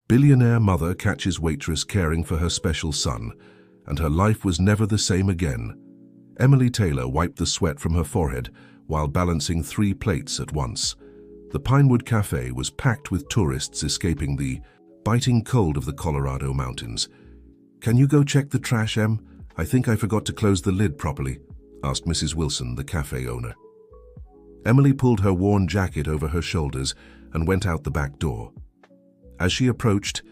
Billionaire mother catches waitress caring for her special son, and her life was never the same again. Emily Taylor wiped the sweat from her forehead while balancing 3 plates at once. The Pinewood Cafe was packed with tourists escaping the biting cold of the Colorado mountains. "Can you go check the trash, Em? I think I forgot to close the lid properly," asked Mrs. Wilson, the cafe owner. Emily pulled her worn jacket over her shoulders and went out the back door. As she approached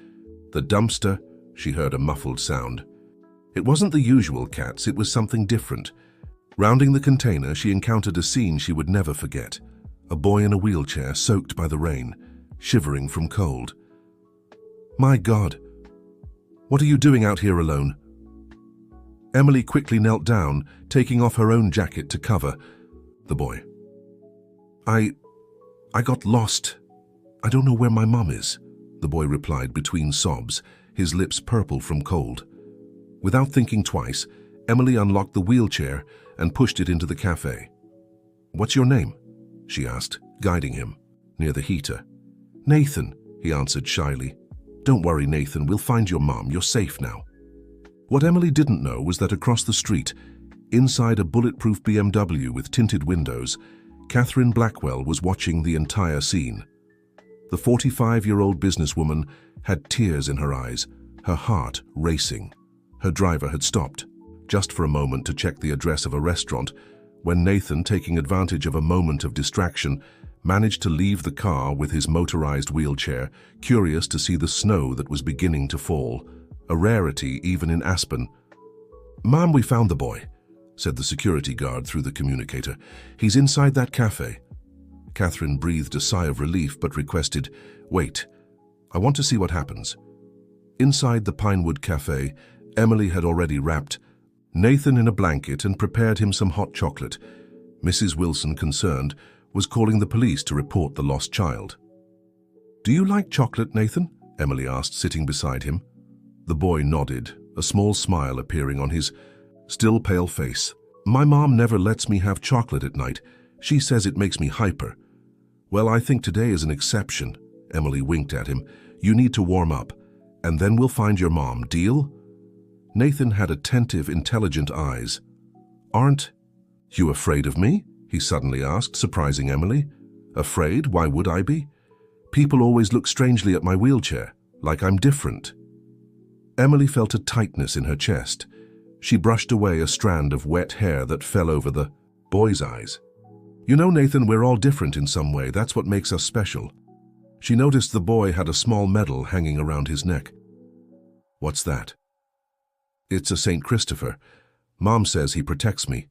the dumpster, she heard a muffled sound. It wasn't the usual cats, it was something different. Rounding the container, she encountered a scene she would never forget. A boy in a wheelchair, soaked by the rain, shivering from cold. "My God, what are you doing out here alone?" Emily quickly knelt down, taking off her own jacket to cover the boy. I got lost. I don't know where my mom is," the boy replied between sobs, his lips purple from cold. Without thinking twice, Emily unlocked the wheelchair and pushed it into the cafe. "What's your name?" she asked, guiding him near the heater. "Nathan," he answered shyly. "Don't worry, Nathan, we'll find your mom. You're safe now." What Emily didn't know was that across the street, inside a bulletproof BMW with tinted windows, Catherine Blackwell was watching the entire scene. The 45-year-old businesswoman had tears in her eyes, her heart racing. Her driver had stopped, just for a moment to check the address of a restaurant, when Nathan, taking advantage of a moment of distraction, managed to leave the car with his motorized wheelchair, curious to see the snow that was beginning to fall, a rarity even in Aspen. "Ma'am, we found the boy," said the security guard through the communicator. "He's inside that cafe." Catherine breathed a sigh of relief but requested, "Wait, I want to see what happens." Inside the Pinewood Cafe, Emily had already wrapped Nathan in a blanket and prepared him some hot chocolate. Mrs. Wilson, concerned, was calling the police to report the lost child. "Do you like chocolate, Nathan?" Emily asked, sitting beside him. The boy nodded, a small smile appearing on his still pale face. "My mom never lets me have chocolate at night. She says it makes me hyper." "Well, I think today is an exception." Emily winked at him. "You need to warm up, and then we'll find your mom. Deal?" Nathan had attentive, intelligent eyes. "Aren't you afraid of me?" he suddenly asked, surprising Emily. "Afraid? Why would I be? People always look strangely at my wheelchair, like I'm different." Emily felt a tightness in her chest. She brushed away a strand of wet hair that fell over the boy's eyes. "You know, Nathan, we're all different in some way. That's what makes us special." She noticed the boy had a small medal hanging around his neck. "What's that?" "It's a St. Christopher. Mom says he protects me."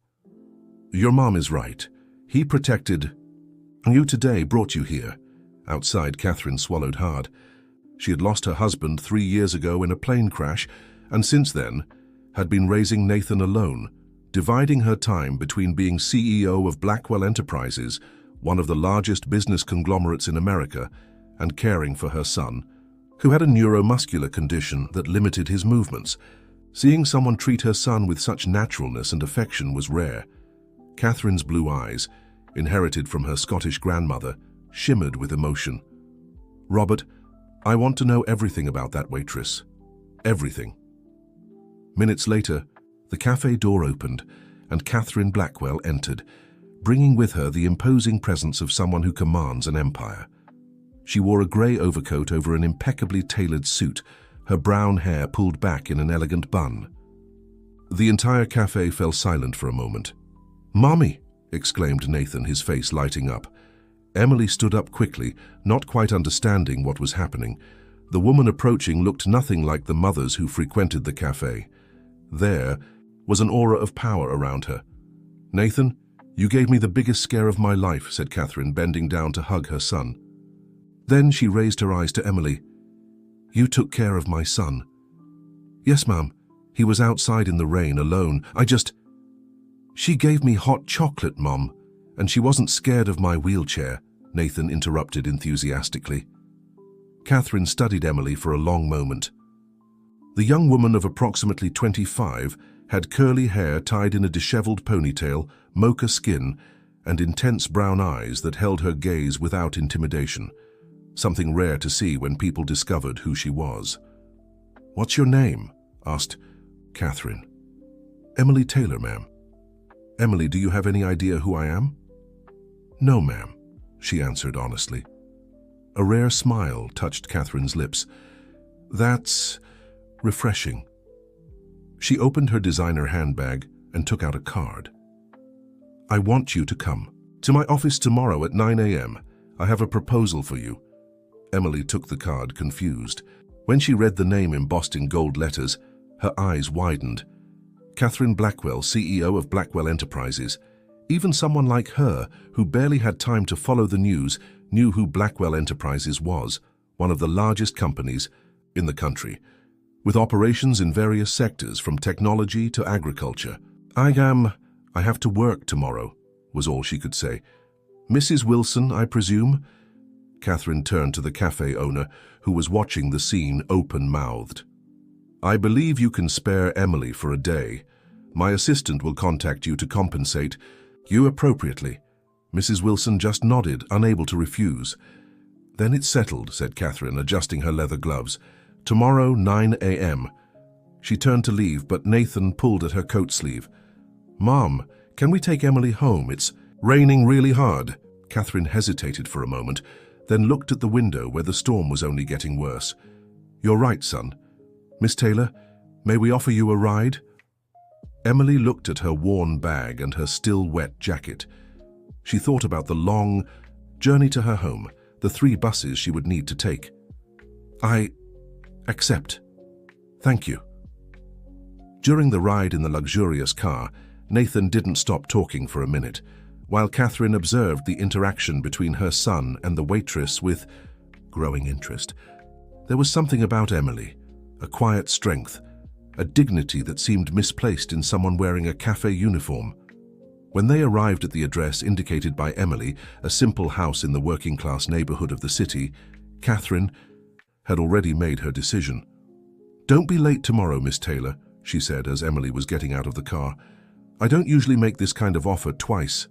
"Your mom is right. He protected you today, brought you here." Outside, Catherine swallowed hard. She had lost her husband 3 years ago in a plane crash, and since then had been raising Nathan alone, dividing her time between being CEO of Blackwell Enterprises, one of the largest business conglomerates in America, and caring for her son, who had a neuromuscular condition that limited his movements. Seeing someone treat her son with such naturalness and affection was rare. Catherine's blue eyes, inherited from her Scottish grandmother, shimmered with emotion. "Robert, I want to know everything about that waitress. Everything." Minutes later, the cafe door opened and Catherine Blackwell entered, bringing with her the imposing presence of someone who commands an empire. She wore a grey overcoat over an impeccably tailored suit, her brown hair pulled back in an elegant bun. The entire cafe fell silent for a moment. "Mommy!" exclaimed Nathan, his face lighting up. Emily stood up quickly, not quite understanding what was happening. The woman approaching looked nothing like the mothers who frequented the cafe. There was an aura of power around her. "Nathan, you gave me the biggest scare of my life," said Catherine, bending down to hug her son. Then she raised her eyes to Emily. "You took care of my son." "Yes, ma'am. He was outside in the rain, alone. She gave me hot chocolate, Mom, and she wasn't scared of my wheelchair," Nathan interrupted enthusiastically. Catherine studied Emily for a long moment. The young woman of approximately 25 had curly hair tied in a disheveled ponytail, mocha skin, and intense brown eyes that held her gaze without intimidation. something rare to see when people discovered who she was. "What's your name?" asked Catherine. "Emily Taylor, ma'am." "Emily, do you have any idea who I am?" "No, ma'am," she answered honestly. A rare smile touched Catherine's lips. "That's refreshing." She opened her designer handbag and took out a card. "I want you to come to my office tomorrow at 9 a.m. I have a proposal for you." Emily took the card, confused. When she read the name embossed in gold letters, her eyes widened. Catherine Blackwell, CEO of Blackwell Enterprises. Even someone like her, who barely had time to follow the news, knew who Blackwell Enterprises was, one of the largest companies in the country, with operations in various sectors from technology to agriculture. I have to work tomorrow," was all she could say. "Mrs. Wilson, I presume?" Catherine turned to the cafe owner, who was watching the scene open-mouthed. "I believe you can spare Emily for a day. My assistant will contact you to compensate you appropriately." Mrs. Wilson just nodded, unable to refuse. "Then it's settled," said Catherine, adjusting her leather gloves. "Tomorrow, 9 a.m. She turned to leave, but Nathan pulled at her coat sleeve. "Mom, can we take Emily home? It's raining really hard." Catherine hesitated for a moment, then looked at the window where the storm was only getting worse. "You're right, son. Miss Taylor, may we offer you a ride?" Emily looked at her worn bag and her still wet jacket. She thought about the long journey to her home, the 3 buses she would need to take. "I accept. Thank you." During the ride in the luxurious car, Nathan didn't stop talking for a minute, while Catherine observed the interaction between her son and the waitress with growing interest. There was something about Emily, a quiet strength, a dignity that seemed misplaced in someone wearing a cafe uniform. When they arrived at the address indicated by Emily, a simple house in the working-class neighborhood of the city, Catherine had already made her decision. "Don't be late tomorrow, Miss Taylor," she said as Emily was getting out of the car. "I don't usually make this kind of offer twice."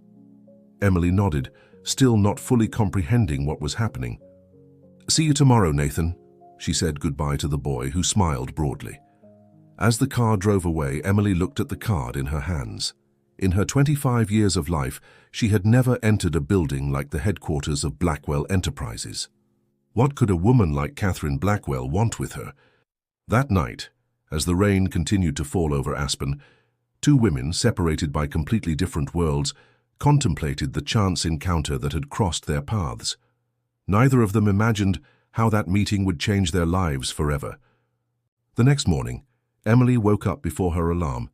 Emily nodded, still not fully comprehending what was happening. "See you tomorrow, Nathan," she said goodbye to the boy, who smiled broadly. As the car drove away, Emily looked at the card in her hands. In her 25 years of life, she had never entered a building like the headquarters of Blackwell Enterprises. What could a woman like Catherine Blackwell want with her? That night, as the rain continued to fall over Aspen, 2 women, separated by completely different worlds, contemplated the chance encounter that had crossed their paths. Neither of them imagined how that meeting would change their lives forever. The next morning, Emily woke up before her alarm.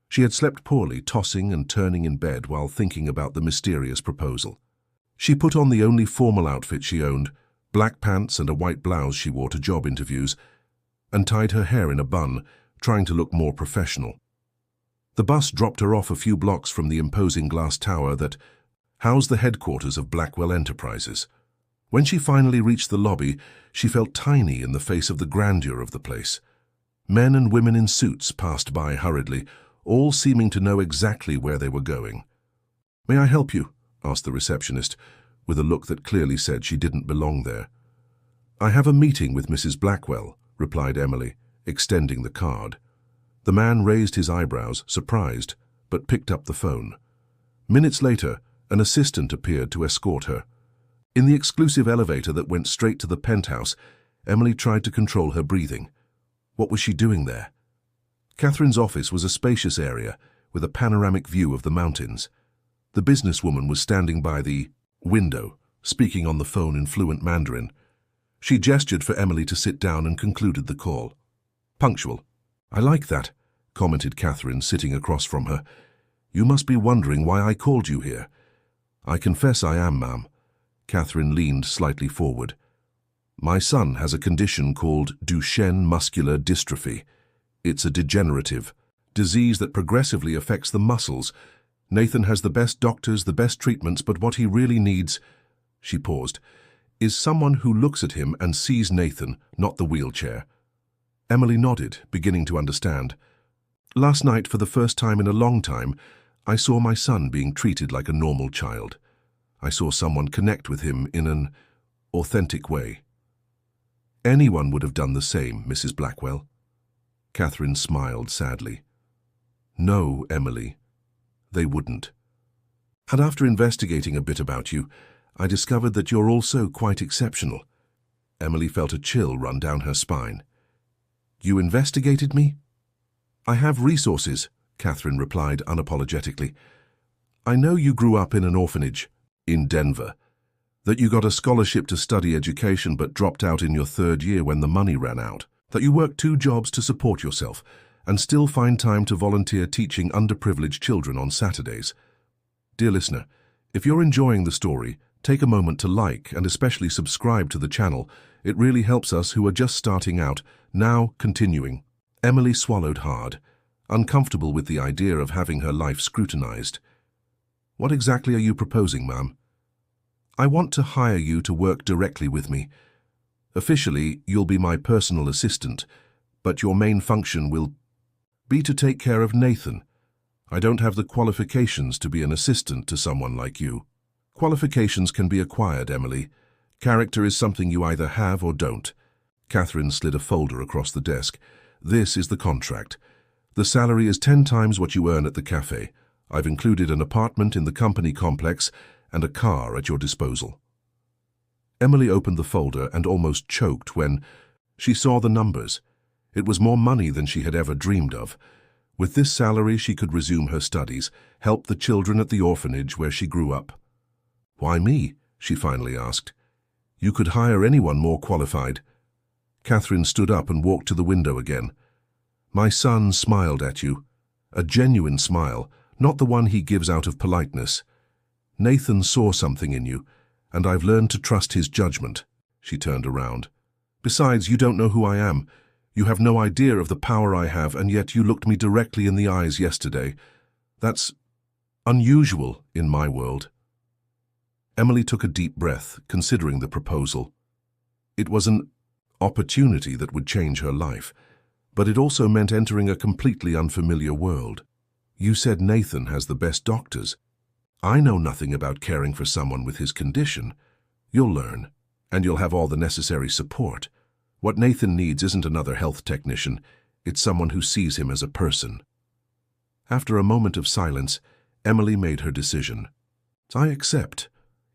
She had slept poorly, tossing and turning in bed while thinking about the mysterious proposal. She put on the only formal outfit she owned, black pants and a white blouse she wore to job interviews, and tied her hair in a bun, trying to look more professional. The bus dropped her off a few blocks from the imposing glass tower that housed the headquarters of Blackwell Enterprises. When she finally reached the lobby, she felt tiny in the face of the grandeur of the place. Men and women in suits passed by hurriedly, all seeming to know exactly where they were going. "May I help you?" asked the receptionist, with a look that clearly said she didn't belong there. "I have a meeting with Mrs. Blackwell," replied Emily, extending the card. The man raised his eyebrows, surprised, but picked up the phone. Minutes later, an assistant appeared to escort her. In the exclusive elevator that went straight to the penthouse, Emily tried to control her breathing. What was she doing there? Catherine's office was a spacious area with a panoramic view of the mountains. The businesswoman was standing by the window, speaking on the phone in fluent Mandarin. She gestured for Emily to sit down and concluded the call. "Punctual. I like that," commented Catherine, sitting across from her. "You must be wondering why I called you here." "I confess I am, ma'am." Catherine leaned slightly forward. "My son has a condition called Duchenne muscular dystrophy. It's a degenerative disease that progressively affects the muscles. Nathan has the best doctors, the best treatments, but what he really needs," she paused, "is someone who looks at him and sees Nathan, not the wheelchair." Emily nodded, beginning to understand. "Last night, for the first time in a long time, I saw my son being treated like a normal child. I saw someone connect with him in an authentic way. Anyone would have done the same, Mrs. Blackwell. Catherine smiled sadly. No, Emily, they wouldn't. And after investigating a bit about you, I discovered that you're also quite exceptional. Emily felt a chill run down her spine. You investigated me? I have resources, Catherine replied unapologetically. I know you grew up in an orphanage in Denver, that you got a scholarship to study education but dropped out in your third year when the money ran out, that you worked 2 jobs to support yourself and still find time to volunteer teaching underprivileged children on Saturdays. Dear listener, if you're enjoying the story, take a moment to like and especially subscribe to the channel. It really helps us who are just starting out. Now, continuing. Emily swallowed hard, uncomfortable with the idea of having her life scrutinized. What exactly are you proposing, ma'am? I want to hire you to work directly with me. Officially, you'll be my personal assistant, but your main function will be to take care of Nathan. I don't have the qualifications to be an assistant to someone like you. Qualifications can be acquired, Emily. Character is something you either have or don't. Catherine slid a folder across the desk. This is the contract. The salary is 10 times what you earn at the cafe. I've included an apartment in the company complex and a car at your disposal. Emily opened the folder and almost choked when she saw the numbers. It was more money than she had ever dreamed of. With this salary, she could resume her studies, help the children at the orphanage where she grew up. Why me? She finally asked. You could hire anyone more qualified. Catherine stood up and walked to the window again. My son smiled at you. A genuine smile, not the one he gives out of politeness. Nathan saw something in you, and I've learned to trust his judgment. She turned around. Besides, you don't know who I am. You have no idea of the power I have, and yet you looked me directly in the eyes yesterday. That's unusual in my world. Emily took a deep breath, considering the proposal. It was an opportunity that would change her life, but it also meant entering a completely unfamiliar world. You said Nathan has the best doctors. I know nothing about caring for someone with his condition. You'll learn, and you'll have all the necessary support. What Nathan needs isn't another health technician, it's someone who sees him as a person. After a moment of silence, Emily made her decision. I accept.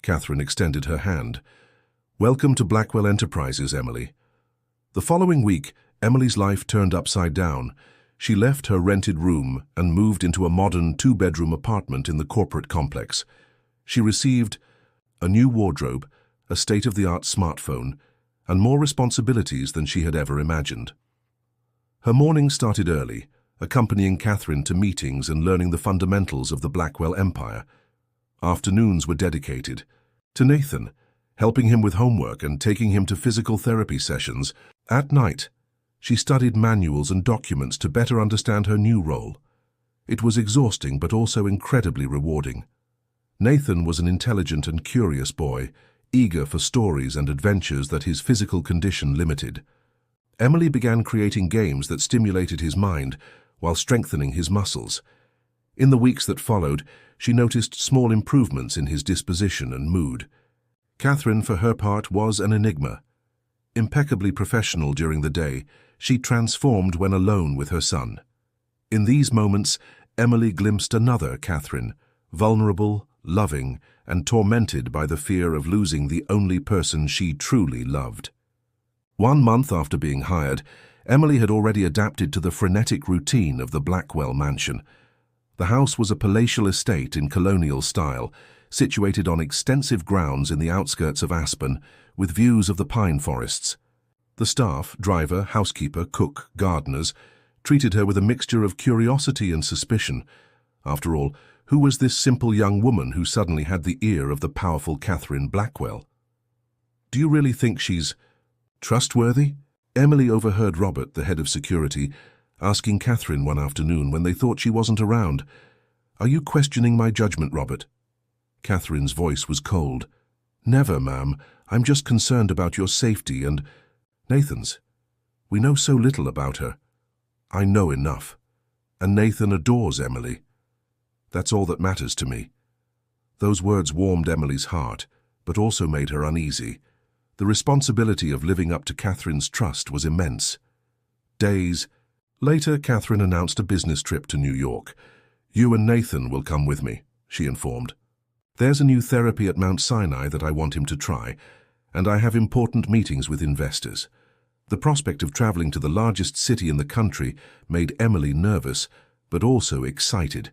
Catherine extended her hand. Welcome to Blackwell Enterprises, Emily. The following week, Emily's life turned upside down. She left her rented room and moved into a modern 2-bedroom apartment in the corporate complex. She received a new wardrobe, a state-of-the-art smartphone, and more responsibilities than she had ever imagined. Her morning started early, accompanying Catherine to meetings and learning the fundamentals of the Blackwell Empire. Afternoons were dedicated to Nathan, helping him with homework and taking him to physical therapy sessions. At night, she studied manuals and documents to better understand her new role. It was exhausting but also incredibly rewarding. Nathan was an intelligent and curious boy, eager for stories and adventures that his physical condition limited. Emily began creating games that stimulated his mind while strengthening his muscles. In the weeks that followed, she noticed small improvements in his disposition and mood. Catherine, for her part, was an enigma. Impeccably professional during the day, she transformed when alone with her son. In these moments, Emily glimpsed another Catherine, vulnerable, loving, and tormented by the fear of losing the only person she truly loved. 1 month after being hired, Emily had already adapted to the frenetic routine of the Blackwell mansion. The house was a palatial estate in colonial style, situated on extensive grounds in the outskirts of Aspen, with views of the pine forests. The staff, driver, housekeeper, cook, gardeners, treated her with a mixture of curiosity and suspicion. After all, who was this simple young woman who suddenly had the ear of the powerful Catherine Blackwell? Do you really think she's trustworthy? Emily overheard Robert, the head of security, asking Catherine one afternoon when they thought she wasn't around, "Are you questioning my judgment, Robert?" Catherine's voice was cold. "Never, ma'am. I'm just concerned about your safety and Nathan's. We know so little about her." "I know enough. And Nathan adores Emily. That's all that matters to me." Those words warmed Emily's heart, but also made her uneasy. The responsibility of living up to Catherine's trust was immense. Days later, Catherine announced a business trip to New York. "You and Nathan will come with me," she informed. "There's a new therapy at Mount Sinai that I want him to try, and I have important meetings with investors." The prospect of traveling to the largest city in the country made Emily nervous, but also excited.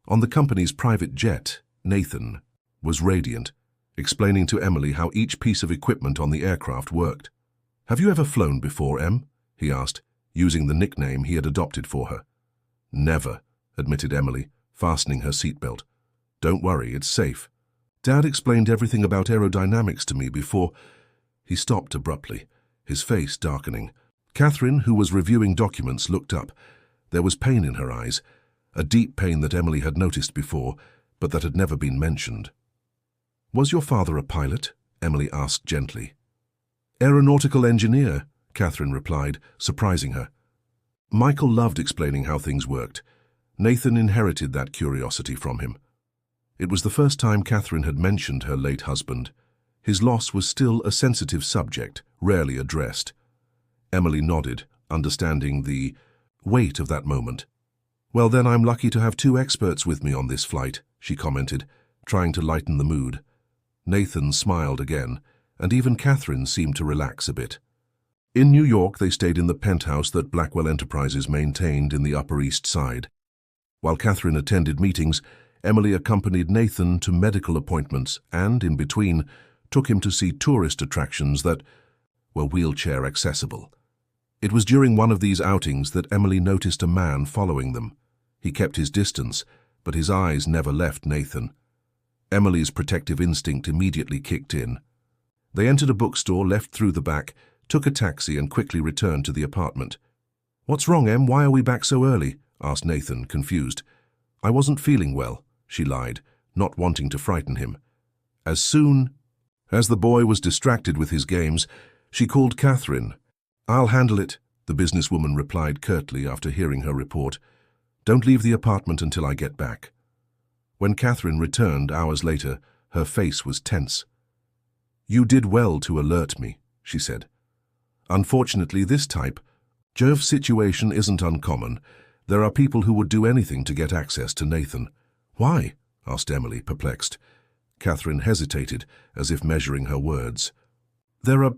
On the company's private jet, Nathan was radiant, explaining to Emily how each piece of equipment on the aircraft worked. "Have you ever flown before, Em?" he asked, using the nickname he had adopted for her. "Never," admitted Emily, fastening her seatbelt. "Don't worry, it's safe. Dad explained everything about aerodynamics to me before—" He stopped abruptly, his face darkening. Catherine, who was reviewing documents, looked up. There was pain in her eyes, a deep pain that Emily had noticed before, but that had never been mentioned. "Was your father a pilot?" Emily asked gently. "Aeronautical engineer," Catherine replied, surprising her. Michael loved explaining how things worked. Nathan inherited that curiosity from him. It was the first time Catherine had mentioned her late husband. His loss was still a sensitive subject, rarely addressed. Emily nodded, understanding the weight of that moment. "Well, then I'm lucky to have two experts with me on this flight," she commented, trying to lighten the mood. Nathan smiled again, and even Catherine seemed to relax a bit. In New York, they stayed in the penthouse that Blackwell Enterprises maintained in the Upper East Side. While Catherine attended meetings, Emily accompanied Nathan to medical appointments and, in between, took him to see tourist attractions that were wheelchair accessible. It was during one of these outings that Emily noticed a man following them. He kept his distance, but his eyes never left Nathan. Emily's protective instinct immediately kicked in. They entered a bookstore, left through the back, took a taxi and quickly returned to the apartment. "What's wrong, Em? Why are we back so early?" asked Nathan, confused. "I wasn't feeling well," she lied, not wanting to frighten him. As soon as the boy was distracted with his games, she called Catherine. "I'll handle it," the businesswoman replied curtly after hearing her report. "Don't leave the apartment until I get back." When Catherine returned hours later, her face was tense. "You did well to alert me," she said. "Unfortunately, this type of situation isn't uncommon. There are people who would do anything to get access to Nathan." "Why?" asked Emily, perplexed. Catherine hesitated, as if measuring her words. "There are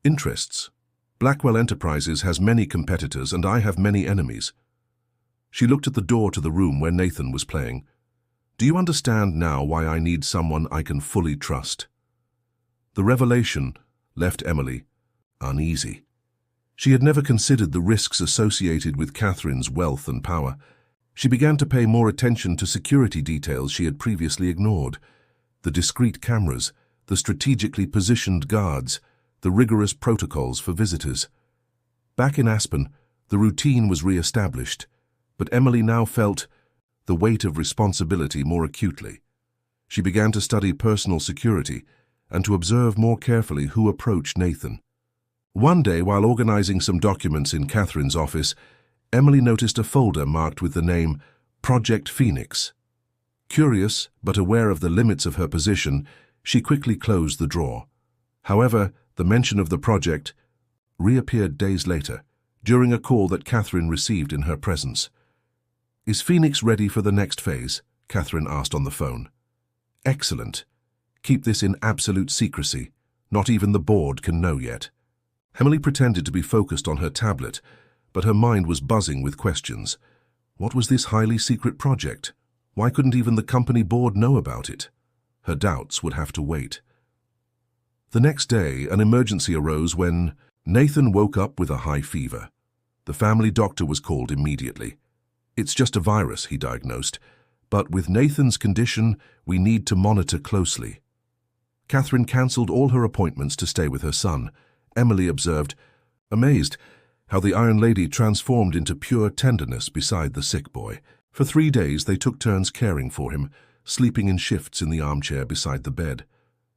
interests. Blackwell Enterprises has many competitors, and I have many enemies." She looked at the door to the room where Nathan was playing. "Do you understand now why I need someone I can fully trust?" The revelation left Emily uneasy. She had never considered the risks associated with Catherine's wealth and power. She began to pay more attention to security details she had previously ignored. The discreet cameras, the strategically positioned guards, the rigorous protocols for visitors. Back in Aspen, the routine was re-established, but Emily now felt the weight of responsibility more acutely. She began to study personal security and to observe more carefully who approached Nathan. One day, while organizing some documents in Catherine's office, Emily noticed a folder marked with the name Project Phoenix. Curious, but aware of the limits of her position, she quickly closed the drawer. However, the mention of the project reappeared days later, during a call that Catherine received in her presence. "Is Phoenix ready for the next phase?" Catherine asked on the phone. "Excellent. Keep this in absolute secrecy. Not even the board can know yet." Emily pretended to be focused on her tablet, but her mind was buzzing with questions. What was this highly secret project? Why couldn't even the company board know about it? Her doubts would have to wait. The next day, an emergency arose when Nathan woke up with a high fever. The family doctor was called immediately. "It's just a virus," he diagnosed, "but with Nathan's condition, we need to monitor closely." Catherine cancelled all her appointments to stay with her son. Emily observed, amazed, how the Iron Lady transformed into pure tenderness beside the sick boy. For 3 days they took turns caring for him, sleeping in shifts in the armchair beside the bed.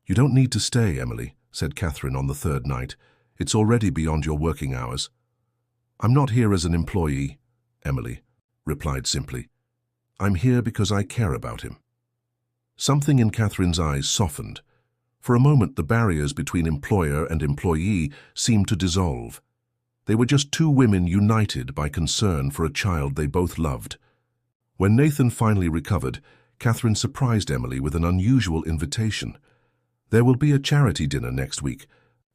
"You don't need to stay, Emily," said Catherine on the third night. "It's already beyond your working hours." "I'm not here as an employee," Emily replied simply. "I'm here because I care about him." Something in Catherine's eyes softened. For a moment, the barriers between employer and employee seemed to dissolve. They were just two women united by concern for a child they both loved. When Nathan finally recovered, Catherine surprised Emily with an unusual invitation. "There will be a charity dinner next week.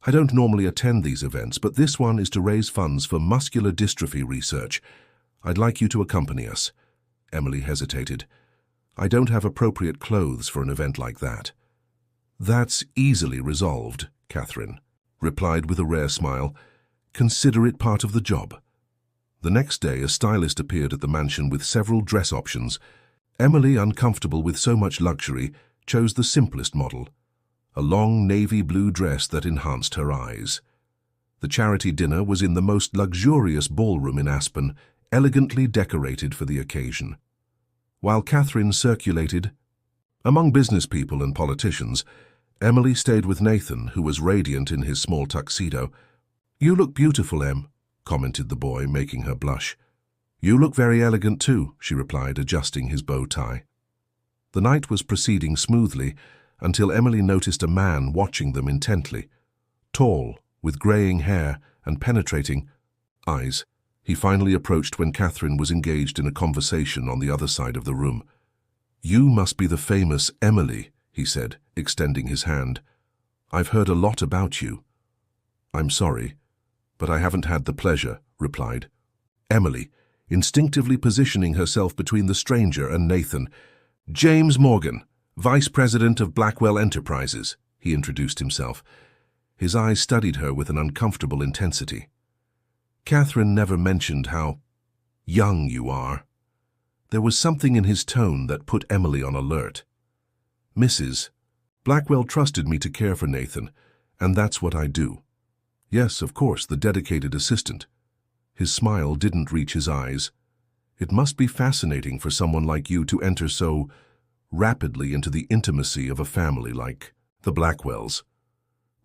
I don't normally attend these events, but this one is to raise funds for muscular dystrophy research. I'd like you to accompany us." Emily hesitated. "I don't have appropriate clothes for an event like that." "That's easily resolved," Catherine replied with a rare smile. "Consider it part of the job." The next day, a stylist appeared at the mansion with several dress options. Emily, uncomfortable with so much luxury, chose the simplest model, a long navy blue dress that enhanced her eyes. The charity dinner was in the most luxurious ballroom in Aspen, elegantly decorated for the occasion. While Catherine circulated among business people and politicians, Emily stayed with Nathan, who was radiant in his small tuxedo. "You look beautiful, Em," commented the boy, making her blush. "You look very elegant too," she replied, adjusting his bow tie. The night was proceeding smoothly until Emily noticed a man watching them intently. Tall, with greying hair and penetrating eyes, he finally approached when Catherine was engaged in a conversation on the other side of the room. "You must be the famous Emily," he said, extending his hand. "I've heard a lot about you." "I'm sorry, but I haven't had the pleasure," replied Emily, instinctively positioning herself between the stranger and Nathan. "James Morgan, Vice President of Blackwell Enterprises," he introduced himself. His eyes studied her with an uncomfortable intensity. "Catherine never mentioned how young you are." There was something in his tone that put Emily on alert. "Mrs. Blackwell trusted me to care for Nathan, and that's what I do." "Yes, of course, the dedicated assistant." His smile didn't reach his eyes. "It must be fascinating for someone like you to enter so rapidly into the intimacy of a family like the Blackwells."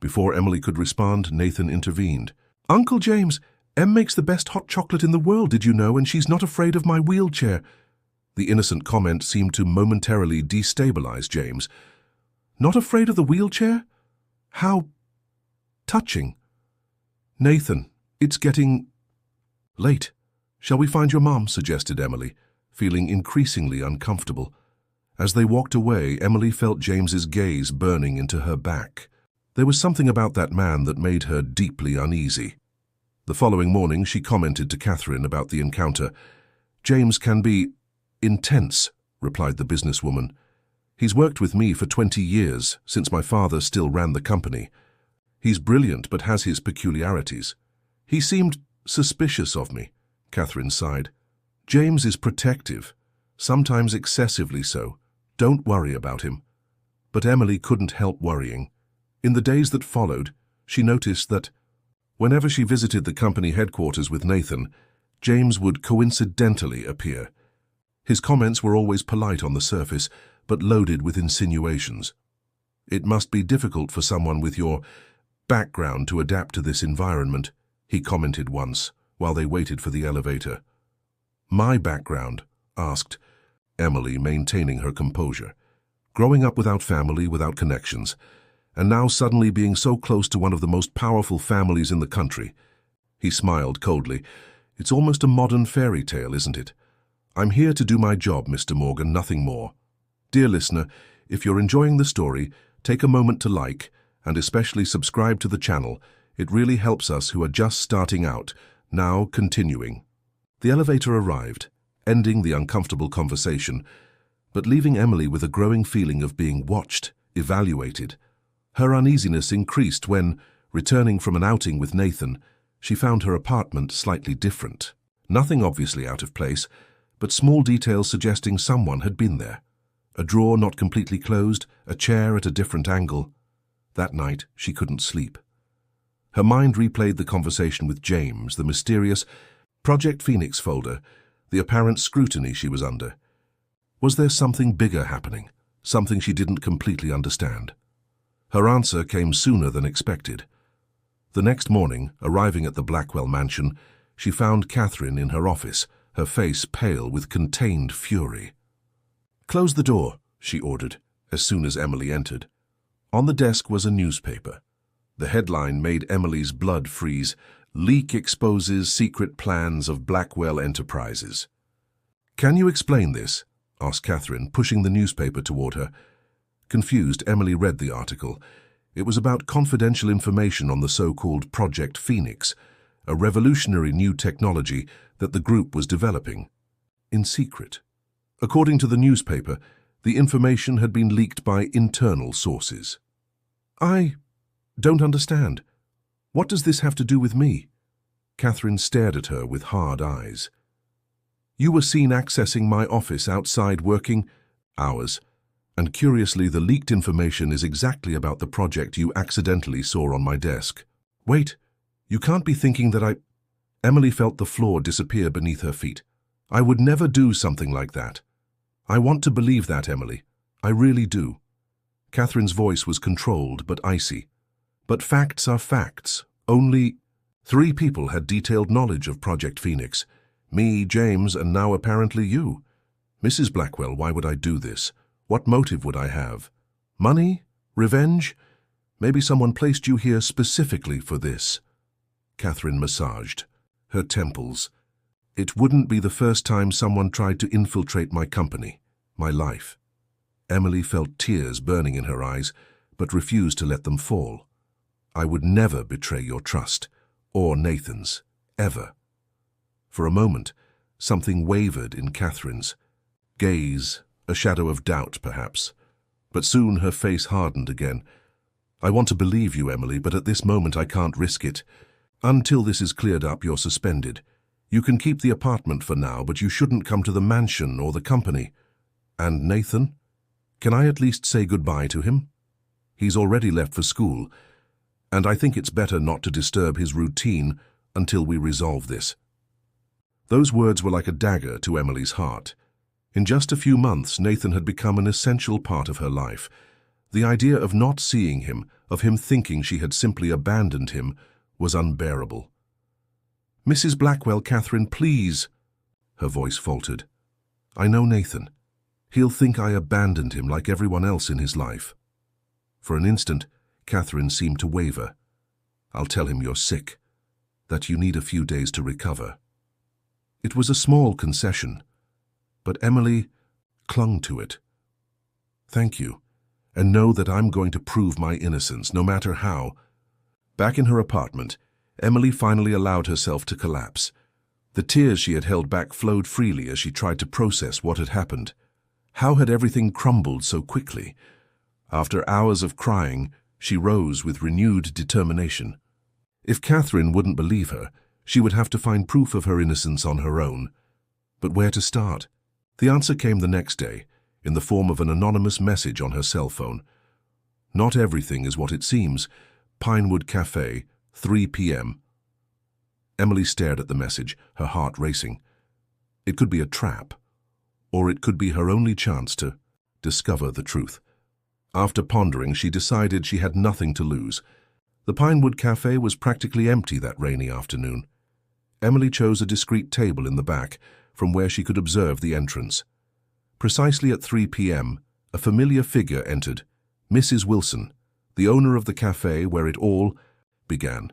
Before Emily could respond, Nathan intervened. "Uncle James, Em makes the best hot chocolate in the world, did you know, and she's not afraid of my wheelchair." The innocent comment seemed to momentarily destabilize James. "Not afraid of the wheelchair? How touching." "Nathan, it's getting late. Shall we find your mom?" suggested Emily, feeling increasingly uncomfortable. As they walked away, Emily felt James's gaze burning into her back. There was something about that man that made her deeply uneasy. The following morning, she commented to Catherine about the encounter. "James can be intense," replied the businesswoman. "He's worked with me for 20 years, since my father still ran the company. He's brilliant but has his peculiarities." "He seemed suspicious of me," Catherine sighed. "James is protective, sometimes excessively so. Don't worry about him." But Emily couldn't help worrying. In the days that followed, she noticed that whenever she visited the company headquarters with Nathan, James would coincidentally appear. His comments were always polite on the surface, but loaded with insinuations. "It must be difficult for someone with your background to adapt to this environment," he commented once, while they waited for the elevator. "My background?" asked Emily, maintaining her composure. "Growing up without family, without connections, and now suddenly being so close to one of the most powerful families in the country." He smiled coldly. "It's almost a modern fairy tale, isn't it? I'm here to do my job, Mr. Morgan, nothing more." Dear listener, if you're enjoying the story, take a moment to like, and especially subscribe to the channel. It really helps us who are just starting out. Now continuing. The elevator arrived, ending the uncomfortable conversation, but leaving Emily with a growing feeling of being watched, evaluated. Her uneasiness increased when, returning from an outing with Nathan, she found her apartment slightly different. Nothing obviously out of place, but small details suggesting someone had been there. A drawer not completely closed, a chair at a different angle. That night, she couldn't sleep. Her mind replayed the conversation with James, the mysterious Project Phoenix folder, the apparent scrutiny she was under. Was there something bigger happening, something she didn't completely understand? Her answer came sooner than expected. The next morning, arriving at the Blackwell mansion, she found Catherine in her office, her face pale with contained fury. "Close the door," she ordered, as soon as Emily entered. On the desk was a newspaper. The headline made Emily's blood freeze. Leak exposes secret plans of Blackwell Enterprises. "Can you explain this?" asked Catherine, pushing the newspaper toward her. Confused, Emily read the article. It was about confidential information on the so-called Project Phoenix, a revolutionary new technology that the group was developing. In secret. According to the newspaper, the information had been leaked by internal sources. "I don't understand. What does this have to do with me?" Catherine stared at her with hard eyes. "You were seen accessing my office outside working hours, and curiously the leaked information is exactly about the project you accidentally saw on my desk." "Wait, you can't be thinking that I—" Emily felt the floor disappear beneath her feet. "I would never do something like that. I want to believe that, Emily. I really do." Catherine's voice was controlled but icy. "But facts are facts. Only 3 people had detailed knowledge of Project Phoenix. Me, James, and now apparently you. Mrs. Blackwell, why would I do this? What motive would I have? Money? Revenge? Maybe someone placed you here specifically for this." Catherine massaged her temples. "It wouldn't be the first time someone tried to infiltrate my company, my life." Emily felt tears burning in her eyes, but refused to let them fall. "I would never betray your trust, or Nathan's, ever." For a moment, something wavered in Catherine's gaze, a shadow of doubt, perhaps. But soon her face hardened again. "I want to believe you, Emily, but at this moment I can't risk it. Until this is cleared up, you're suspended. You can keep the apartment for now, but you shouldn't come to the mansion or the company. And Nathan? Can I at least say goodbye to him? He's already left for school, and I think it's better not to disturb his routine until we resolve this." Those words were like a dagger to Emily's heart. In just a few months, Nathan had become an essential part of her life. The idea of not seeing him, of him thinking she had simply abandoned him, was unbearable. "Mrs. Blackwell, Catherine, please." Her voice faltered. "I know Nathan. He'll think I abandoned him like everyone else in his life." For an instant, Catherine seemed to waver. "I'll tell him you're sick, that you need a few days to recover." It was a small concession, but Emily clung to it. "Thank you, and know that I'm going to prove my innocence, no matter how." Back in her apartment, Emily finally allowed herself to collapse. The tears she had held back flowed freely as she tried to process what had happened. How had everything crumbled so quickly? After hours of crying, she rose with renewed determination. If Catherine wouldn't believe her, she would have to find proof of her innocence on her own. But where to start? The answer came the next day, in the form of an anonymous message on her cell phone. "Not everything is what it seems. Pinewood Cafe, 3 p.m. Emily stared at the message, her heart racing. It could be a trap, or it could be her only chance to discover the truth. After pondering, she decided she had nothing to lose. The Pinewood Cafe was practically empty that rainy afternoon. Emily chose a discreet table in the back, from where she could observe the entrance. Precisely at 3 p.m., a familiar figure entered, Mrs. Wilson, the owner of the cafe where it all began.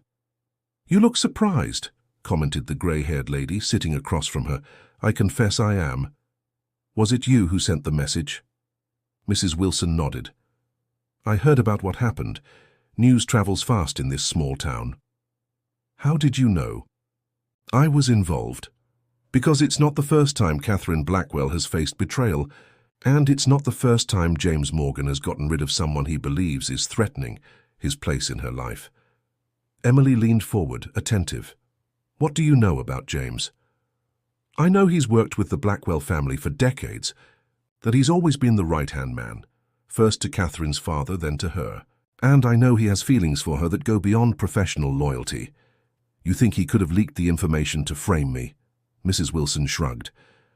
"You look surprised," commented the grey-haired lady sitting across from her. "I confess I am." "Was it you who sent the message?" Mrs. Wilson nodded. "I heard about what happened. News travels fast in this small town." "How did you know?" "I was involved. Because it's not the first time Catherine Blackwell has faced betrayal, and it's not the first time James Morgan has gotten rid of someone he believes is threatening his place in her life." Emily leaned forward, attentive. "What do you know about James?" "I know he's worked with the Blackwell family for decades, that he's always been the right-hand man, first to Catherine's father, then to her. And I know he has feelings for her that go beyond professional loyalty. You think he could have leaked the information to frame me?" Mrs. Wilson shrugged.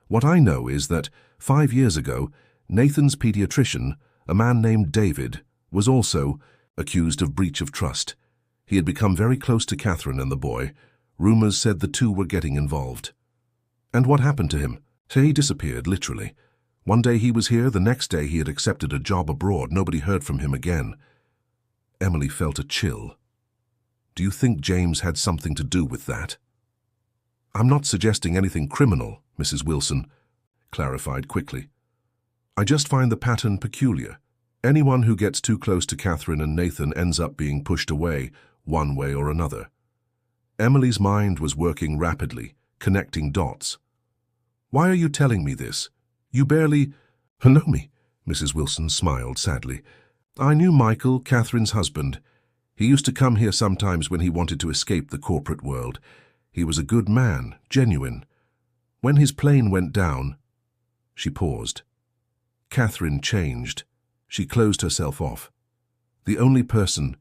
"What I know is that 5 years ago, Nathan's pediatrician, a man named David, was also accused of breach of trust. He had become very close to Catherine and the boy. Rumors said the two were getting involved." "And what happened to him?" "He disappeared, literally. One day he was here, the next day he had accepted a job abroad. Nobody heard from him again. Emily felt a chill. Do you think James had something to do with that? I'm not suggesting anything criminal, Mrs. Wilson clarified quickly. I just find the pattern peculiar. Anyone who gets too close to Catherine and Nathan ends up being pushed away, one way or another. Emily's mind was working rapidly, connecting dots. Why are you telling me this? You barely know me, Mrs. Wilson smiled sadly. I knew Michael, Catherine's husband. He used to come here sometimes when he wanted to escape the corporate world. He was a good man, genuine. When his plane went down, she paused. Catherine changed. She closed herself off. The only person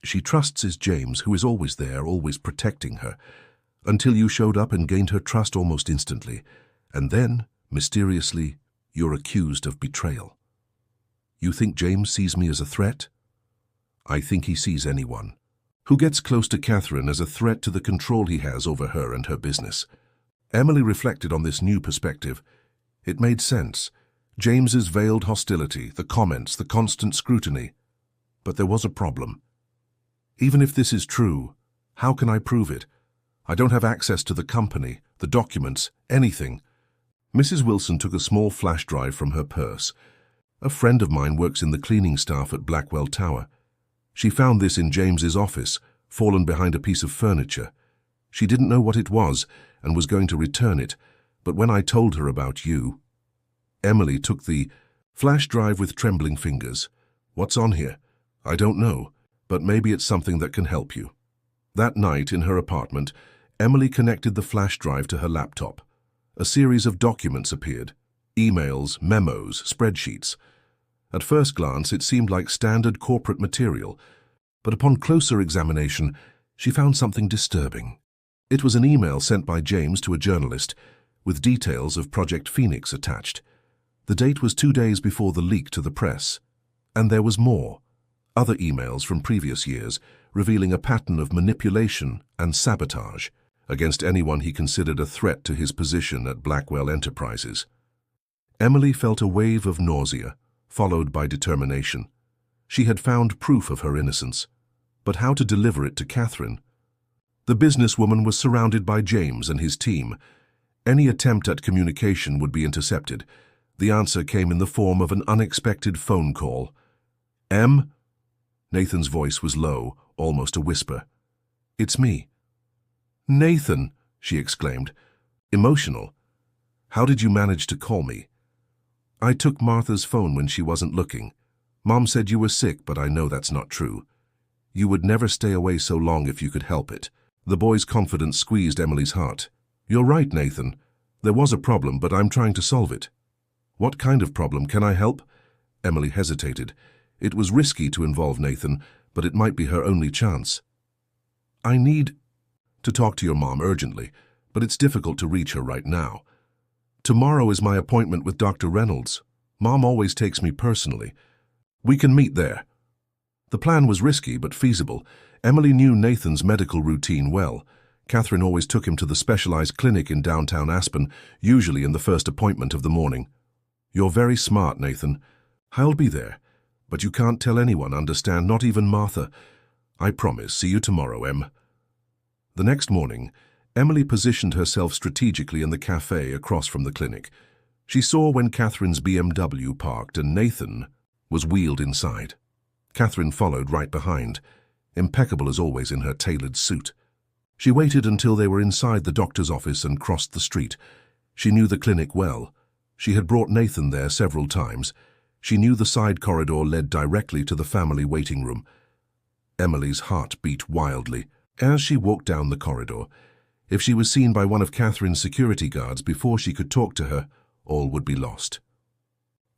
she trusts is James, who is always there, always protecting her, until you showed up and gained her trust almost instantly. And then, mysteriously, you're accused of betrayal. You think James sees me as a threat? I think he sees anyone who gets close to Catherine as a threat to the control he has over her and her business. Emily reflected on this new perspective. It made sense. James's veiled hostility, the comments, the constant scrutiny. But there was a problem. Even if this is true, how can I prove it? I don't have access to the company, the documents, anything. Mrs. Wilson took a small flash drive from her purse. A friend of mine works in the cleaning staff at Blackwell Tower. She found this in James's office, fallen behind a piece of furniture. She didn't know what it was and was going to return it, but when I told her about you... Emily took the flash drive with trembling fingers. What's on here? I don't know, but maybe it's something that can help you. That night in her apartment, Emily connected the flash drive to her laptop. A series of documents appeared. Emails, memos, spreadsheets. At first glance, it seemed like standard corporate material, but upon closer examination, she found something disturbing. It was an email sent by James to a journalist, with details of Project Phoenix attached. The date was 2 days before the leak to the press. And there was more. Other emails from previous years, revealing a pattern of manipulation and sabotage against anyone he considered a threat to his position at Blackwell Enterprises. Emily felt a wave of nausea, followed by determination. She had found proof of her innocence, but how to deliver it to Catherine? The businesswoman was surrounded by James and his team. Any attempt at communication would be intercepted. The answer came in the form of an unexpected phone call. Em? Nathan's voice was low, almost a whisper. It's me. Nathan, she exclaimed, emotional. How did you manage to call me? I took Martha's phone when she wasn't looking. Mom said you were sick, but I know that's not true. You would never stay away so long if you could help it. The boy's confidence squeezed Emily's heart. You're right, Nathan. There was a problem, but I'm trying to solve it. What kind of problem? Can I help? Emily hesitated. It was risky to involve Nathan, but it might be her only chance. I need to talk to your mom urgently, but it's difficult to reach her right now. Tomorrow is my appointment with Dr. Reynolds. Mom always takes me personally. We can meet there. The plan was risky but feasible. Emily knew Nathan's medical routine well. Catherine always took him to the specialized clinic in downtown Aspen, usually in the first appointment of the morning. You're very smart, Nathan. I'll be there. But you can't tell anyone, understand? Not even Martha. I promise. See you tomorrow, Em. The next morning, Emily positioned herself strategically in the cafe across from the clinic. She saw when Catherine's BMW parked and Nathan was wheeled inside. Catherine followed right behind, impeccable as always in her tailored suit. She waited until they were inside the doctor's office and crossed the street. She knew the clinic well. She had brought Nathan there several times. She knew the side corridor led directly to the family waiting room. Emily's heart beat wildly as she walked down the corridor. If she was seen by one of Catherine's security guards before she could talk to her, all would be lost.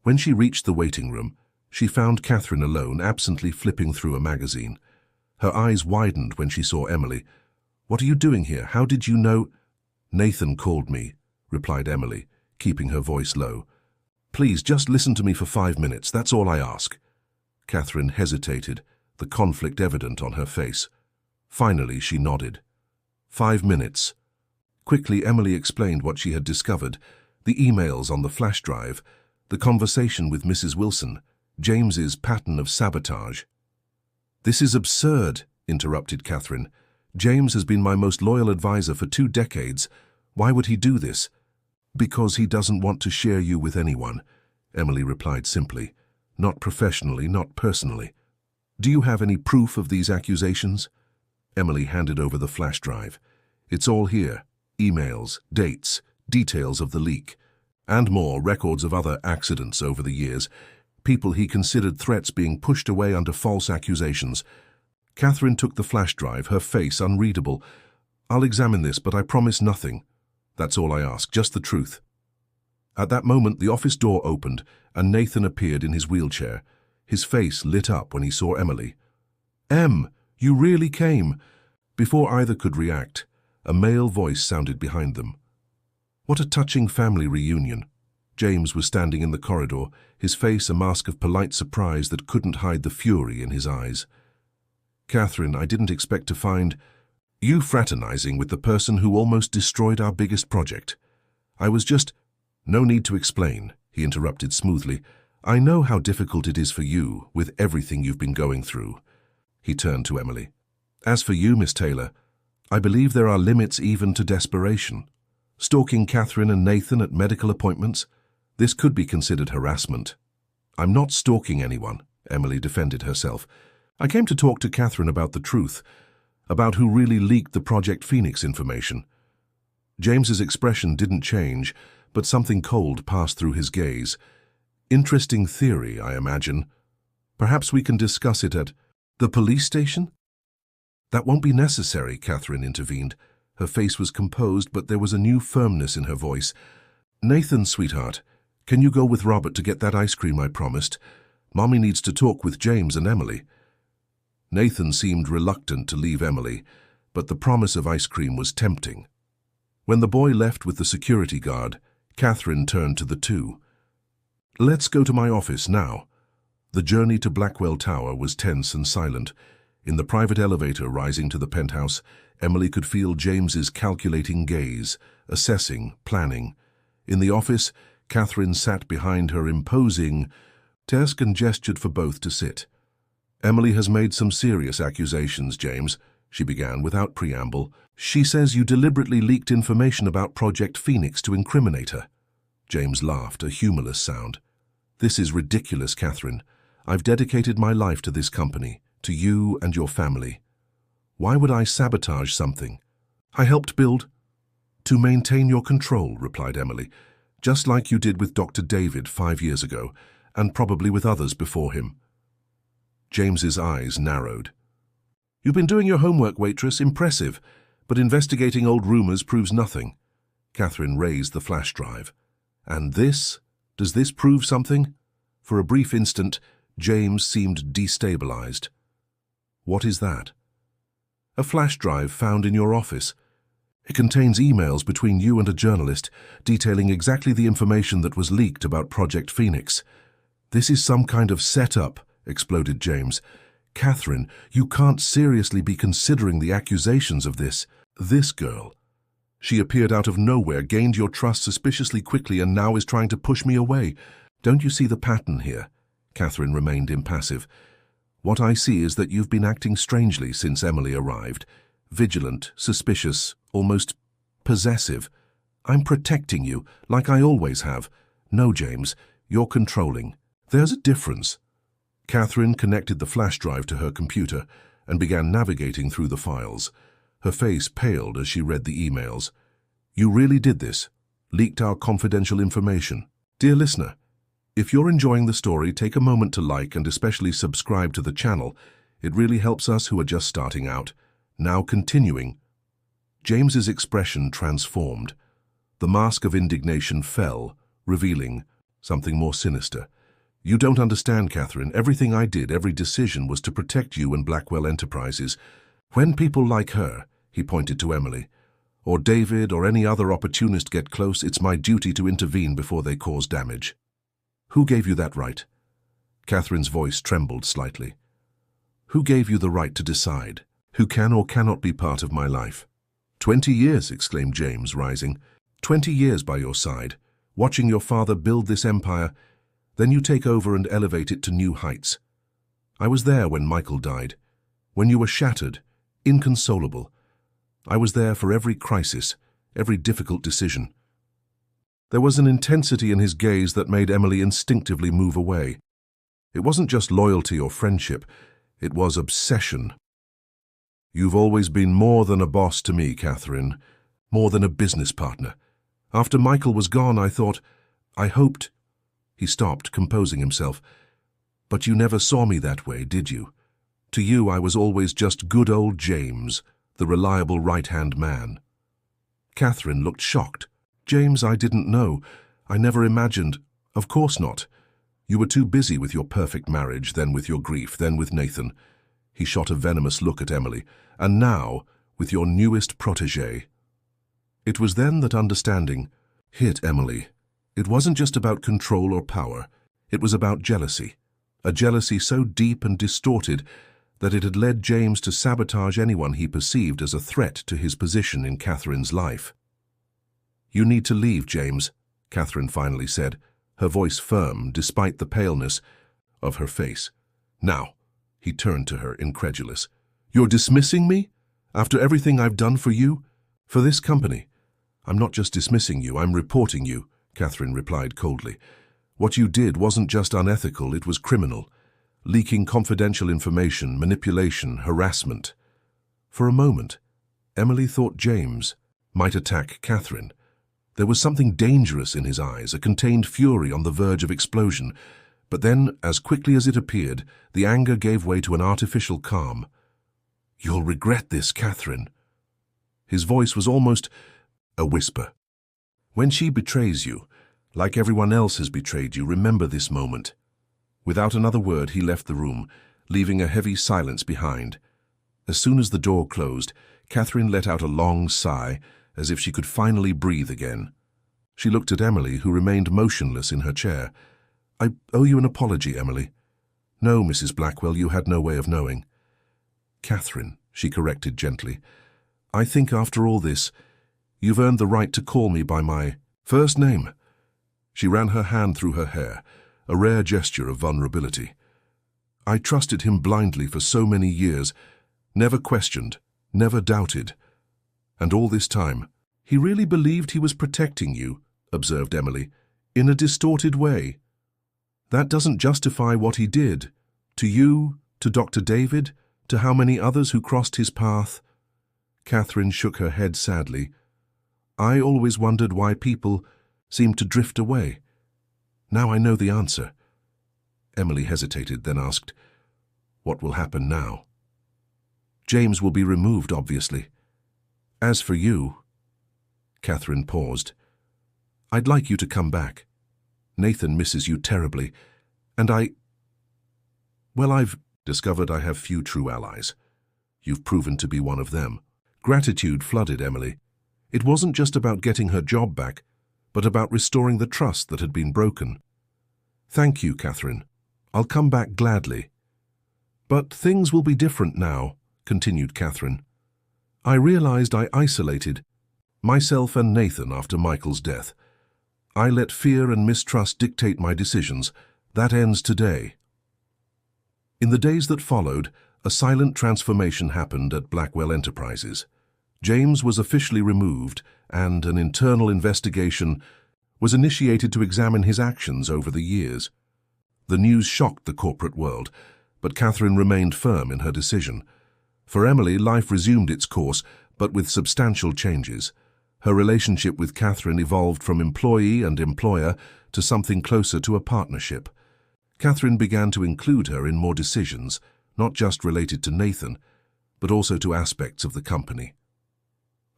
When she reached the waiting room, she found Catherine alone, absently flipping through a magazine. Her eyes widened when she saw Emily. What are you doing here? How did you know? Nathan called me, replied Emily, keeping her voice low. Please, just listen to me for 5 minutes, that's all I ask. Catherine hesitated, the conflict evident on her face. Finally, she nodded. 5 minutes. Quickly, Emily explained what she had discovered, the emails on the flash drive, the conversation with Mrs. Wilson, James's pattern of sabotage. "This is absurd," interrupted Catherine. "James has been my most loyal advisor for 2 decades. Why would he do this?" "Because he doesn't want to share you with anyone," Emily replied simply. "Not professionally, not personally." "Do you have any proof of these accusations?" Emily handed over the flash drive. "It's all here. Emails, dates, details of the leak, and more records of other accidents over the years, people he considered threats being pushed away under false accusations." Catherine took the flash drive, her face unreadable. "I'll examine this, but I promise nothing. That's all I ask, just the truth." At that moment, the office door opened, and Nathan appeared in his wheelchair. His face lit up when he saw Emily. "Em, you really came!" Before either could react, a male voice sounded behind them. What a touching family reunion. James was standing in the corridor, his face a mask of polite surprise that couldn't hide the fury in his eyes. "Catherine, I didn't expect to find you fraternizing with the person who almost destroyed our biggest project. I was just—" "No need to explain," he interrupted smoothly. "I know how difficult it is for you, with everything you've been going through." He turned to Emily. "As for you, Miss Taylor, I believe there are limits even to desperation. Stalking Catherine and Nathan at medical appointments, this could be considered harassment." "I'm not stalking anyone," Emily defended herself. "I came to talk to Catherine about the truth, about who really leaked the Project Phoenix information." James's expression didn't change, but something cold passed through his gaze. "Interesting theory, I imagine. Perhaps we can discuss it at the police station?" "That won't be necessary," Catherine intervened. Her face was composed, but there was a new firmness in her voice. "Nathan, sweetheart, can you go with Robert to get that ice cream I promised? Mommy needs to talk with James and Emily." Nathan seemed reluctant to leave Emily, but the promise of ice cream was tempting. When the boy left with the security guard, Catherine turned to the two. "Let's go to my office now." The journey to Blackwell Tower was tense and silent. In the private elevator rising to the penthouse, Emily could feel James's calculating gaze, assessing, planning. In the office, Catherine sat behind her imposing desk and gestured for both to sit. "Emily has made some serious accusations, James," she began without preamble. "She says you deliberately leaked information about Project Phoenix to incriminate her." James laughed, a humorless sound. "This is ridiculous, Catherine. I've dedicated my life to this company, to you and your family. Why would I sabotage something I helped build?" "To maintain your control," replied Emily, "just like you did with Dr. David 5 years ago, and probably with others before him." James's eyes narrowed. "You've been doing your homework, Waitress. Impressive. But investigating old rumors proves nothing." Catherine raised the flash drive. "And this? Does this prove something?" For a brief instant, James seemed destabilized. "What is that?" "A flash drive found in your office. It contains emails between you and a journalist detailing exactly the information that was leaked about Project Phoenix." "This is some kind of setup," exploded James. "Catherine, you can't seriously be considering the accusations of this girl. She appeared out of nowhere, gained your trust suspiciously quickly, and now is trying to push me away. Don't you see the pattern here?" Catherine remained impassive. "What I see is that you've been acting strangely since Emily arrived. Vigilant, suspicious, almost possessive. I'm protecting you, like I always have. No, James, you're controlling. There's a difference." Catherine connected the flash drive to her computer and began navigating through the files. Her face paled as she read the emails. "You really did this? Leaked our confidential information? Dear listener, if you're enjoying the story, take a moment to like and especially subscribe to the channel. It really helps us who are just starting out. Now continuing." James's expression transformed. The mask of indignation fell, revealing something more sinister. "You don't understand, Catherine. Everything I did, every decision was to protect you and Blackwell Enterprises. When people like her," he pointed to Emily, "or David or any other opportunist get close, it's my duty to intervene before they cause damage." "Who gave you that right?" Catherine's voice trembled slightly. "Who gave you the right to decide who can or cannot be part of my life?" 20 years, exclaimed James, rising. 20 years by your side, watching your father build this empire. Then you take over and elevate it to new heights. I was there when Michael died. when you were shattered, inconsolable. I was there for every crisis, every difficult decision. There was an intensity in his gaze that made Emily instinctively move away. It wasn't just loyalty or friendship, it was obsession. You've always been more than a boss to me, Catherine, more than a business partner. After Michael was gone, I hoped. He stopped, composing himself. But you never saw me that way, did you? To you, I was always just good old James, the reliable right-hand man. Catherine looked shocked. James, I didn't know. I never imagined. Of course not. You were too busy with your perfect marriage, then with your grief, then with Nathan. He shot a venomous look at Emily. And now, with your newest protégé. It was then that understanding hit Emily. It wasn't just about control or power. It was about jealousy. A jealousy so deep and distorted that it had led James to sabotage anyone he perceived as a threat to his position in Catherine's life. You need to leave, James, Catherine finally said, her voice firm despite the paleness of her face. Now, he turned to her, incredulous. You're dismissing me? After everything I've done for you? For this company? I'm not just dismissing you, I'm reporting you, Catherine replied coldly. What you did wasn't just unethical, it was criminal. Leaking confidential information, manipulation, harassment. For a moment, Emily thought James might attack Catherine. There was something dangerous in his eyes, a contained fury on the verge of explosion. But then, as quickly as it appeared, the anger gave way to an artificial calm. You'll regret this, Catherine. His voice was almost a whisper. When she betrays you, like everyone else has betrayed you, remember this moment. Without another word, he left the room, leaving a heavy silence behind. As soon as the door closed, Catherine let out a long sigh, as if she could finally breathe again. She looked at Emily, who remained motionless in her chair. I owe you an apology, Emily. No, Mrs. Blackwell, you had no way of knowing. Catherine, she corrected gently. I think after all this, you've earned the right to call me by my first name. She ran her hand through her hair, a rare gesture of vulnerability. I trusted him blindly for so many years, never questioned, never doubted. And all this time, he really believed he was protecting you, observed Emily, in a distorted way. That doesn't justify what he did. To you, to Dr. David, to how many others who crossed his path. Catherine shook her head sadly. I always wondered why people seemed to drift away. Now I know the answer. Emily hesitated, then asked, What will happen now? James will be removed, obviously. As for you, Catherine paused. I'd like you to come back. Nathan misses you terribly, and I've discovered I have few true allies. You've proven to be one of them. Gratitude flooded Emily. It wasn't just about getting her job back, but about restoring the trust that had been broken. Thank you, Catherine. I'll come back gladly. But things will be different now, continued Catherine. I realized I isolated myself and Nathan after Michael's death. I let fear and mistrust dictate my decisions. That ends today. In the days that followed, a silent transformation happened at Blackwell Enterprises. James was officially removed, and an internal investigation was initiated to examine his actions over the years. The news shocked the corporate world, but Catherine remained firm in her decision. For Emily, life resumed its course, but with substantial changes. Her relationship with Catherine evolved from employee and employer to something closer to a partnership. Catherine began to include her in more decisions, not just related to Nathan, but also to aspects of the company.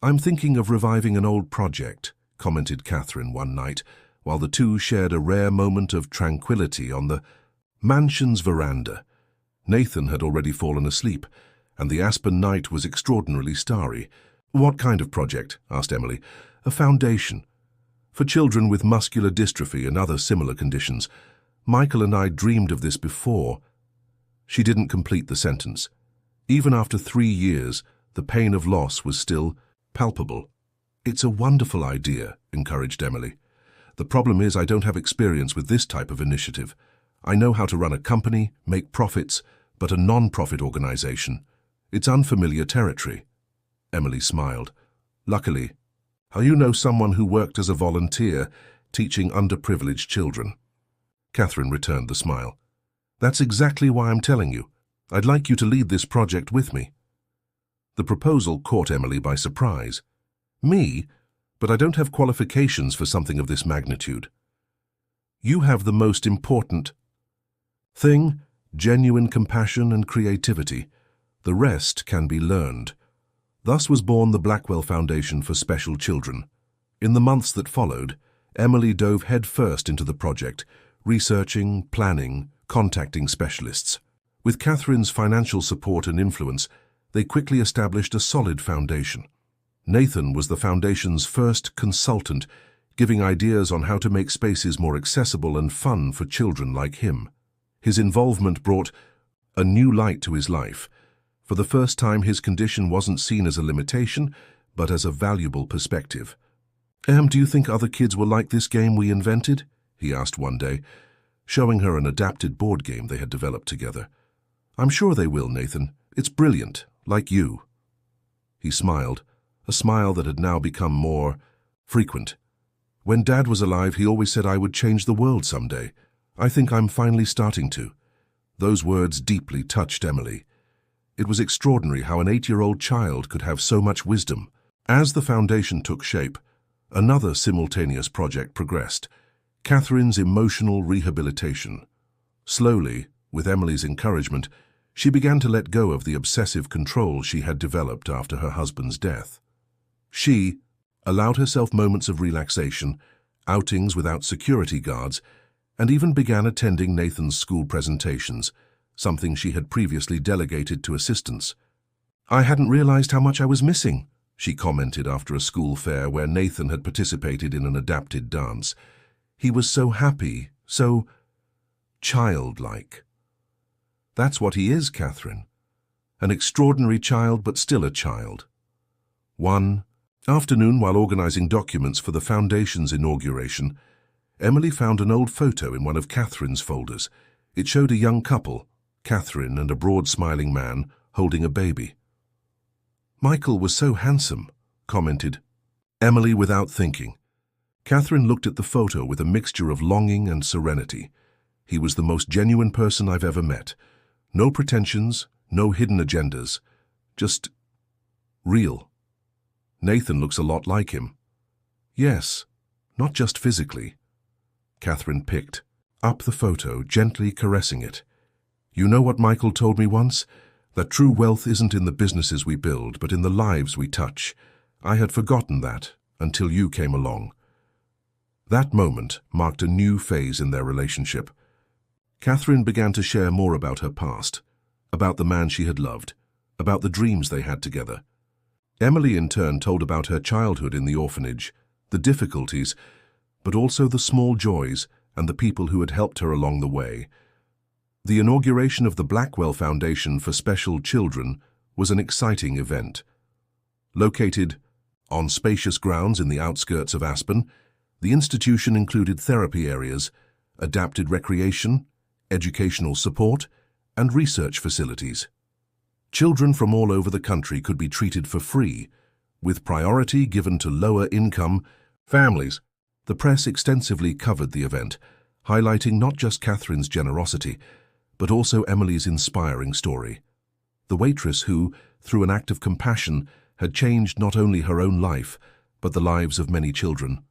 I'm thinking of reviving an old project, commented Catherine one night, while the two shared a rare moment of tranquility on the mansion's veranda. Nathan had already fallen asleep, and the Aspen night was extraordinarily starry. What kind of project? Asked Emily. A foundation. For children with muscular dystrophy and other similar conditions. Michael and I dreamed of this before. She didn't complete the sentence. Even after 3 years, the pain of loss was still palpable. It's a wonderful idea, encouraged Emily. The problem is I don't have experience with this type of initiative. I know how to run a company, make profits, but a non-profit organization, It's unfamiliar territory. Emily smiled. Luckily, you know someone who worked as a volunteer teaching underprivileged children. Catherine returned the smile. That's exactly why I'm telling you. I'd like you to lead this project with me. The proposal caught Emily by surprise. Me? But I don't have qualifications for something of this magnitude. You have the most important thing, genuine compassion and creativity. The rest can be learned. Thus was born the Blackwell Foundation for Special Children. In the months that followed, Emily dove headfirst into the project, researching, planning, contacting specialists. With Catherine's financial support and influence, they quickly established a solid foundation. Nathan was the foundation's first consultant, giving ideas on how to make spaces more accessible and fun for children like him. His involvement brought a new light to his life. For the first time, his condition wasn't seen as a limitation, but as a valuable perspective. Do you think other kids will like this game we invented?" he asked one day, showing her an adapted board game they had developed together. "I'm sure they will, Nathan. It's brilliant, like you." He smiled, a smile that had now become more frequent. "When Dad was alive, he always said I would change the world someday. I think I'm finally starting to." Those words deeply touched Emily. It was extraordinary how an 8-year-old child could have so much wisdom. As the foundation took shape, another simultaneous project progressed, Catherine's emotional rehabilitation. Slowly, with Emily's encouragement, she began to let go of the obsessive control she had developed after her husband's death. She allowed herself moments of relaxation, outings without security guards, and even began attending Nathan's school presentations, something she had previously delegated to assistants. "I hadn't realized how much I was missing," she commented after a school fair where Nathan had participated in an adapted dance. "He was so happy, so childlike." That's what he is, Catherine. An extraordinary child, but still a child. One afternoon, while organizing documents for the foundation's inauguration, Emily found an old photo in one of Catherine's folders. It showed a young couple, Catherine and a broad-smiling man, holding a baby. "Michael was so handsome," commented Emily without thinking. Catherine looked at the photo with a mixture of longing and serenity. "He was the most genuine person I've ever met. No pretensions, no hidden agendas. Just real. Nathan looks a lot like him." "Yes, not just physically." Catherine picked up the photo, gently caressing it. "You know what Michael told me once? That true wealth isn't in the businesses we build, but in the lives we touch. I had forgotten that until you came along." That moment marked a new phase in their relationship. Catherine began to share more about her past, about the man she had loved, about the dreams they had together. Emily, in turn, told about her childhood in the orphanage, the difficulties, but also the small joys and the people who had helped her along the way. The inauguration of the Blackwell Foundation for Special Children was an exciting event. Located on spacious grounds in the outskirts of Aspen, the institution included therapy areas, adapted recreation, educational support, and research facilities. Children from all over the country could be treated for free, with priority given to lower-income families. The press extensively covered the event, highlighting not just Catherine's generosity, but also Emily's inspiring story. The waitress who, through an act of compassion, had changed not only her own life, but the lives of many children.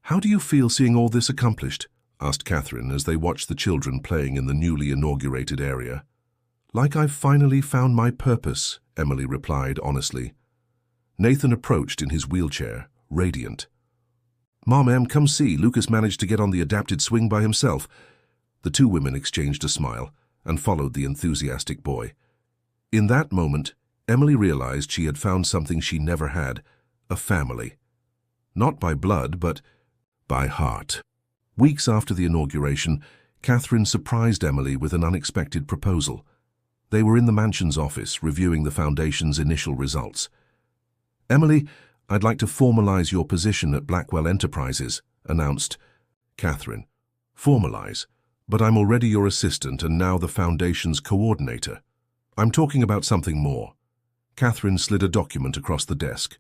"How do you feel seeing all this accomplished?" asked Catherine as they watched the children playing in the newly inaugurated area. "Like I've finally found my purpose," Emily replied honestly. Nathan approached in his wheelchair, radiant. "Mom, come see, Lucas managed to get on the adapted swing by himself." The two women exchanged a smile and followed the enthusiastic boy. In that moment, Emily realized she had found something she never had, a family. Not by blood, but by heart. Weeks after the inauguration, Catherine surprised Emily with an unexpected proposal. They were in the mansion's office, reviewing the foundation's initial results. "Emily, I'd like to formalize your position at Blackwell Enterprises," announced Catherine. "Formalize? But I'm already your assistant and now the foundation's coordinator. I'm talking about something more. Catherine slid a document across the desk.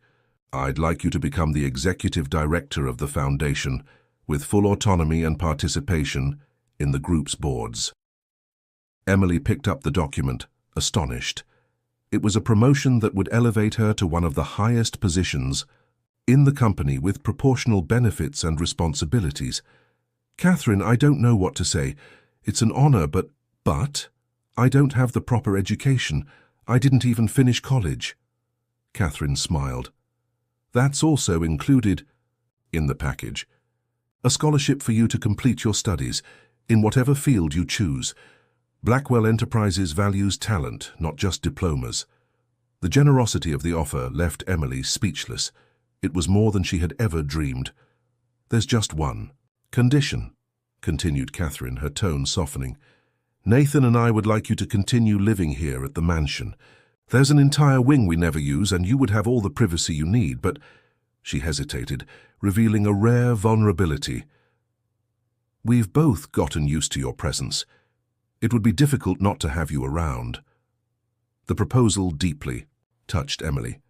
I'd like you to become the executive director of the foundation, with full autonomy and participation in the group's boards. Emily picked up the document, astonished. It was a promotion that would elevate her to one of the highest positions in the company with proportional benefits and responsibilities. Catherine, I don't know what to say. It's an honor, but I don't have the proper education. I didn't even finish college. Catherine smiled. That's also included in the package. A scholarship for you to complete your studies, in whatever field you choose. Blackwell Enterprises values talent, not just diplomas. The generosity of the offer left Emily speechless. It was more than she had ever dreamed. There's just one condition, continued Catherine, her tone softening. Nathan and I would like you to continue living here at the mansion. There's an entire wing we never use, and you would have all the privacy you need, but— She hesitated, revealing a rare vulnerability. We've both gotten used to your presence. It would be difficult not to have you around. The proposal deeply touched Emily.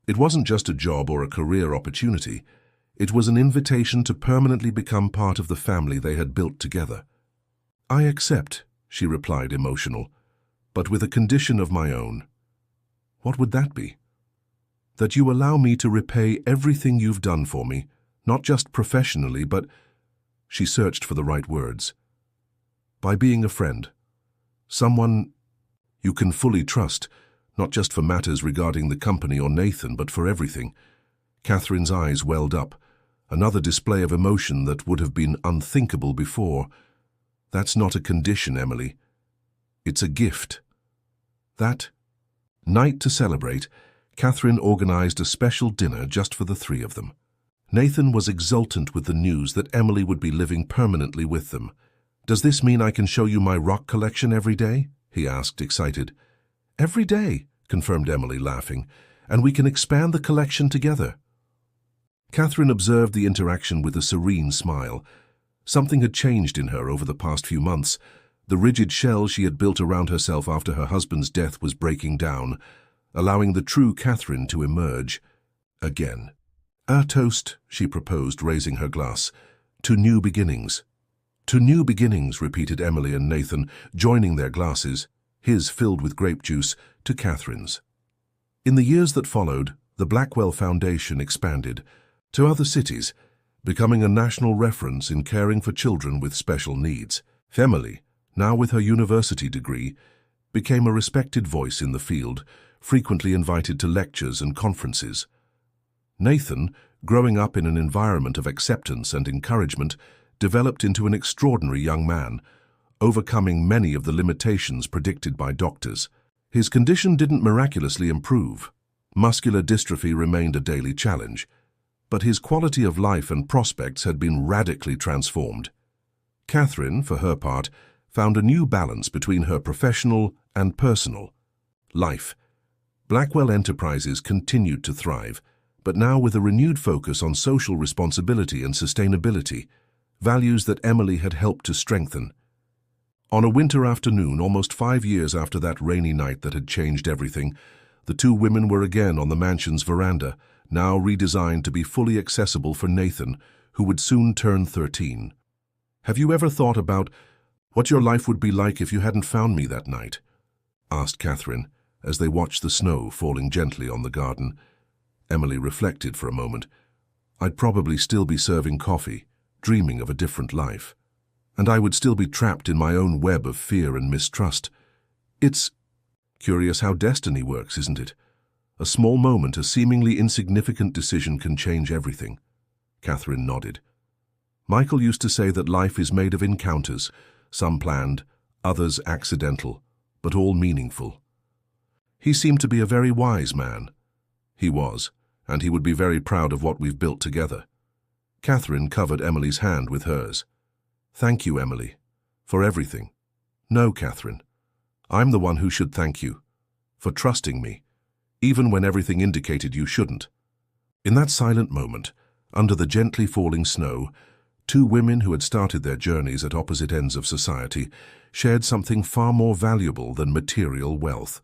It wasn't just a job or a career opportunity. It was an invitation to permanently become part of the family they had built together. I accept, she replied, emotional, but with a condition of my own. What would that be? That you allow me to repay everything you've done for me, not just professionally, but— She searched for the right words. By being a friend. Someone you can fully trust, not just for matters regarding the company or Nathan, but for everything. Catherine's eyes welled up, another display of emotion that would have been unthinkable before. That's not a condition, Emily. It's a gift. That night to celebrate, Catherine organized a special dinner just for the three of them. Nathan was exultant with the news that Emily would be living permanently with them. Does this mean I can show you my rock collection every day? He asked, excited. Every day, confirmed Emily, laughing, and we can expand the collection together. Catherine observed the interaction with a serene smile. Something had changed in her over the past few months. The rigid shell she had built around herself after her husband's death was breaking down, allowing the true Catherine to emerge again. A toast, she proposed, raising her glass. To new beginnings. To new beginnings, repeated Emily and Nathan, joining their glasses, his filled with grape juice, to Catherine's. In the years that followed, the Blackwell Foundation expanded to other cities, becoming a national reference in caring for children with special needs. Emily, now with her university degree, became a respected voice in the field, frequently invited to lectures and conferences. Nathan, growing up in an environment of acceptance and encouragement, developed into an extraordinary young man, overcoming many of the limitations predicted by doctors. His condition didn't miraculously improve. Muscular dystrophy remained a daily challenge, but his quality of life and prospects had been radically transformed. Catherine, for her part, found a new balance between her professional and personal life. Blackwell Enterprises continued to thrive, but now with a renewed focus on social responsibility and sustainability, values that Emily had helped to strengthen. On a winter afternoon, almost 5 years after that rainy night that had changed everything, the two women were again on the mansion's veranda, now redesigned to be fully accessible for Nathan, who would soon turn 13. Have you ever thought about what your life would be like if you hadn't found me that night? Asked Catherine, as they watched the snow falling gently on the garden. Emily reflected for a moment. I'd probably still be serving coffee, dreaming of a different life. And I would still be trapped in my own web of fear and mistrust. It's curious how destiny works, isn't it? A small moment, a seemingly insignificant decision can change everything. Catherine nodded. Michael used to say that life is made of encounters, some planned, others accidental, but all meaningful. He seemed to be a very wise man. He was, and he would be very proud of what we've built together. Catherine covered Emily's hand with hers. Thank you, Emily, for everything. No, Catherine, I'm the one who should thank you, for trusting me, even when everything indicated you shouldn't. In that silent moment, under the gently falling snow, two women who had started their journeys at opposite ends of society shared something far more valuable than material wealth,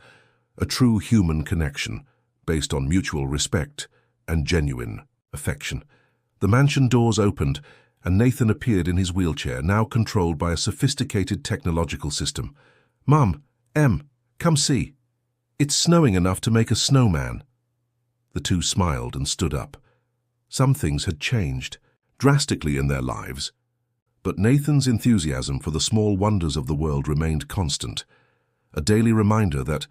a true human connection, based on mutual respect and genuine affection. The mansion doors opened, and Nathan appeared in his wheelchair, now controlled by a sophisticated technological system. "Mum, Em, come see. It's snowing enough to make a snowman." The two smiled and stood up. Some things had changed, drastically in their lives, but Nathan's enthusiasm for the small wonders of the world remained constant, a daily reminder that,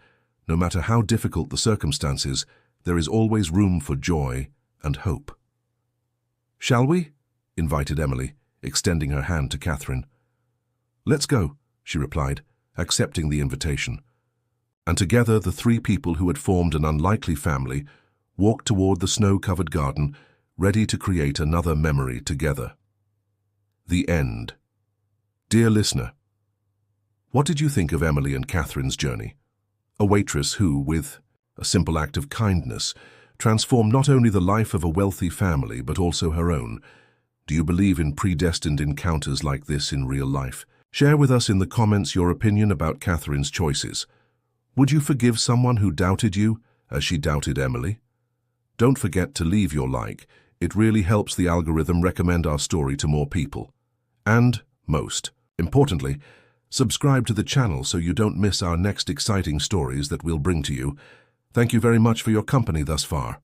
no matter how difficult the circumstances, there is always room for joy and hope. "Shall we?" invited Emily, extending her hand to Catherine. "Let's go," she replied, accepting the invitation. And together the three people who had formed an unlikely family walked toward the snow-covered garden, ready to create another memory together. The end. Dear listener, what did you think of Emily and Catherine's journey? A waitress who, with a simple act of kindness, transformed not only the life of a wealthy family but also her own. Do you believe in predestined encounters like this in real life? Share with us in the comments your opinion about Catherine's choices. Would you forgive someone who doubted you as she doubted Emily? Don't forget to leave your like. It really helps the algorithm recommend our story to more people. And, most importantly, subscribe to the channel so you don't miss our next exciting stories that we'll bring to you. Thank you very much for your company thus far.